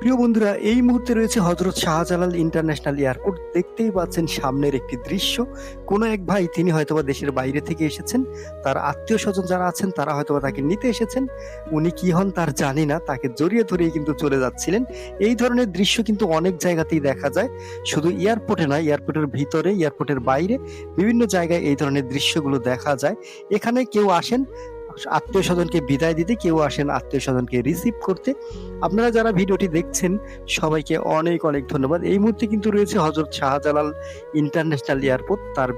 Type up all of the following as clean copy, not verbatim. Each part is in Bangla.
প্রিয় বন্ধুরা, এই মুহূর্তে রয়েছে হযরত শাহজালাল ইন্টারন্যাশনাল এয়ারপোর্ট। দেখতেই পাচ্ছেন সামনের একটি দৃশ্য। কোনো এক ভাই তিনি হয়তোবা দেশের বাইরে থেকে এসেছেন। তার আত্মীয়স্বজন যারা আছেন তারা হয়তোবা তাকে নিতে এসেছেন। উনি কি হন তার জানি না। তাকে জড়িয়ে ধরেই কিন্তু চলে যাচ্ছিলেন। এই ধরনের দৃশ্য কিন্তু অনেক জায়গাতেই দেখা যায়। শুধু এয়ারপোর্টে নয়, এয়ারপোর্টের ভিতরে, এয়ারপোর্টের বাইরে বিভিন্ন জায়গায় এই ধরনের দৃশ্যগুলো দেখা যায়। এখানে কেউ আসেন আত্মীয়স্বজনকে বিদায় দিতে, কেউ আসেন আত্মীয়স্বজনকে রিসিভ করতে। আপনারা যারা ভিডিওটি দেখছেন সবাইকে অনেক অনেক ধন্যবাদ। এই মুহূর্তে কিন্তু রয়েছে হযরত শাহজালাল ইন্টারন্যাশনাল এয়ারপোর্ট। তার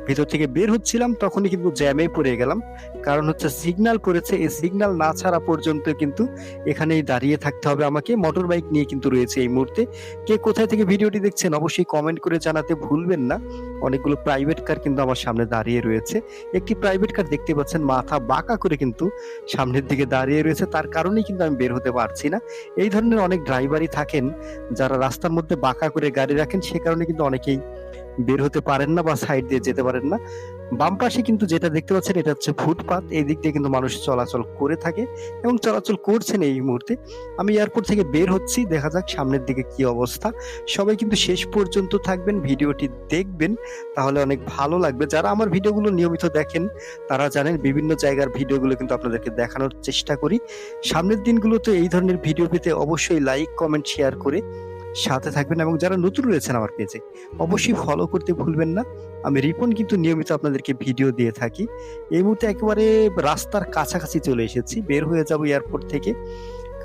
ভিতর থেকে বের হচ্ছিলাম তখনই কিন্তু জ্যামে পড়ে গেলাম। কারণ হচ্ছে সিগন্যাল পড়েছে। এই সিগন্যাল না ছাড়া পর্যন্ত কিন্তু এখানেই দাঁড়িয়ে থাকতে হবে আমাকে। মোটর বাইক নিয়ে কিন্তু রয়েছে এই মুহূর্তে। কে কোথায় থেকে ভিডিওটি দেখছেন অবশ্যই কমেন্ট করে জানাতে ভুলবেন না। অনেকগুলো প্রাইভেট কার কিন্তু আমার সামনে দাঁড়িয়ে রয়েছে। একটি প্রাইভেট কার দেখতে পাচ্ছেন মাথা বাঁকা করে কিন্তু সামনের দিকে দাঁড়িয়ে রয়েছে। তার কারণেই কিন্তু আমি বের হতে পারছি না। এই ধরনের অনেক ড্রাইভারই থাকেন যারা রাস্তার মধ্যে বাঁকা করে গাড়ি রাখেন, সে কারণে কিন্তু অনেকেই বের হতে পারেন না বা সাইড দিয়ে যেতে পারেন না। বাম পাশে কিন্তু যেটা দেখতে পাচ্ছেন এটা হচ্ছে ফুটপাত। এই দিক দিয়ে কিন্তু মানুষ চলাচল করে থাকে এবং চলাচল করছেন এই মুহূর্তে। আমি এয়ারপোর্ট থেকে বের হচ্ছি, দেখা যাক সামনের দিকে কি অবস্থা। সবাই কিন্তু শেষ পর্যন্ত থাকবেন, ভিডিওটি দেখবেন, তাহলে অনেক ভালো লাগবে। যারা আমার ভিডিওগুলো নিয়মিত দেখেন তারা জানেন বিভিন্ন জায়গার ভিডিওগুলো কিন্তু আপনাদেরকে দেখানোর চেষ্টা করি। সামনের দিনগুলোতে এই ধরনের ভিডিও পেতে অবশ্যই লাইক, কমেন্ট, শেয়ার করে সাথে থাকবেন এবং যারা নতুন রয়েছেন আমার পেজে অবশ্যই ফলো করতে ভুলবেন না। আমি রিপন কিন্তু নিয়মিত আপনাদেরকে ভিডিও দিয়ে থাকি। এই মুহূর্তে একেবারে রাস্তার কাছাকাছি চলে এসেছি, বের হয়ে যাব এয়ারপোর্ট থেকে।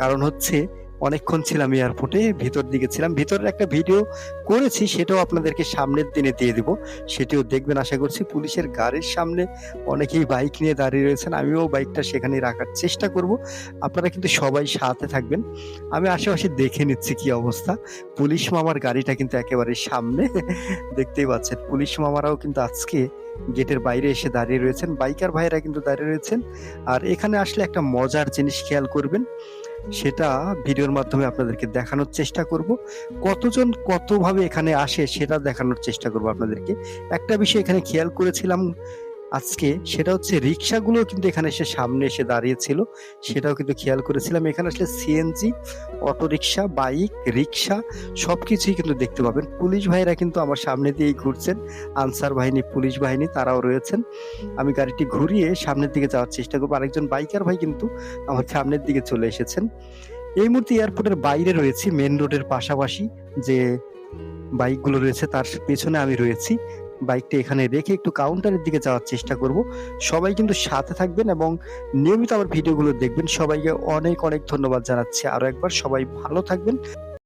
কারণ হচ্ছে অনেকক্ষণ ছিলাম এয়ারপোর্টে, ভিতর দিকে ছিলাম। ভিতরের একটা ভিডিও করেছি, সেটাও আপনাদেরকে সামনের দিনে দিয়ে দিব, সেটিও দেখবেন আশা করছি। পুলিশের গাড়ির সামনে অনেকেই বাইক নিয়ে দাঁড়িয়ে রয়েছেন, আমিও বাইকটা সেখানেই রাখার চেষ্টা করব। আপনারা কিন্তু সবাই সাথে থাকবেন। আমি আশেপাশে দেখে নিচ্ছি কি অবস্থা। পুলিশ মামার গাড়িটা কিন্তু একেবারে সামনে দেখতেই পাচ্ছেন। পুলিশ মামারাও কিন্তু আজকে গেটের বাইরে এসে দাঁড়িয়ে রয়েছেন, বাইকার ভাইরা কিন্তু দাঁড়িয়ে রয়েছেন। আর এখানে আসলে একটা মজার জিনিস খেয়াল করবেন, সেটা ভিডিওর মাধ্যমে আপনাদেরকে দেখানোর চেষ্টা করব। কতজন কতভাবে এখানে আসে সেটা দেখানোর চেষ্টা করব আপনাদেরকে। একটা বিষয় এখানে খেয়াল করেছিলাম আজকে, সেটা হচ্ছে রিক্সাগুলো কিন্তু এখানে এসে সামনে এসে দাঁড়িয়েছিল, সেটাও কিন্তু খেয়াল করেছিলাম। এখানে আসলে সিএনজি, অটো রিক্সা, বাইক, রিক্সা সবকিছুই কিন্তু দেখতে পাবেন। পুলিশ ভাইরা কিন্তু আমার সামনে দিয়েই ঘুরছেন, আনসার বাহিনী, পুলিশ বাহিনী তারাও রয়েছেন। আমি গাড়িটি ঘুরিয়ে সামনের দিকে যাওয়ার চেষ্টা করবো। আরেকজন বাইকার ভাই কিন্তু আমার সামনের দিকে চলে এসেছেন। এই মুহূর্তে এয়ারপোর্টের বাইরে রয়েছি, মেন রোডের পাশাপাশি যে বাইকগুলো রয়েছে তার পেছনে আমি রয়েছি। বাইকটা এখানে রেখে একটু কাউন্টারের দিকে যাওয়ার চেষ্টা করব। সবাই কিন্তু সাথে থাকবেন এবং নিয়মিত আমার ভিডিওগুলো দেখবেন। সবাইকে অনেক অনেক ধন্যবাদ জানাচ্ছি আরো একবার। সবাই ভালো থাকবেন।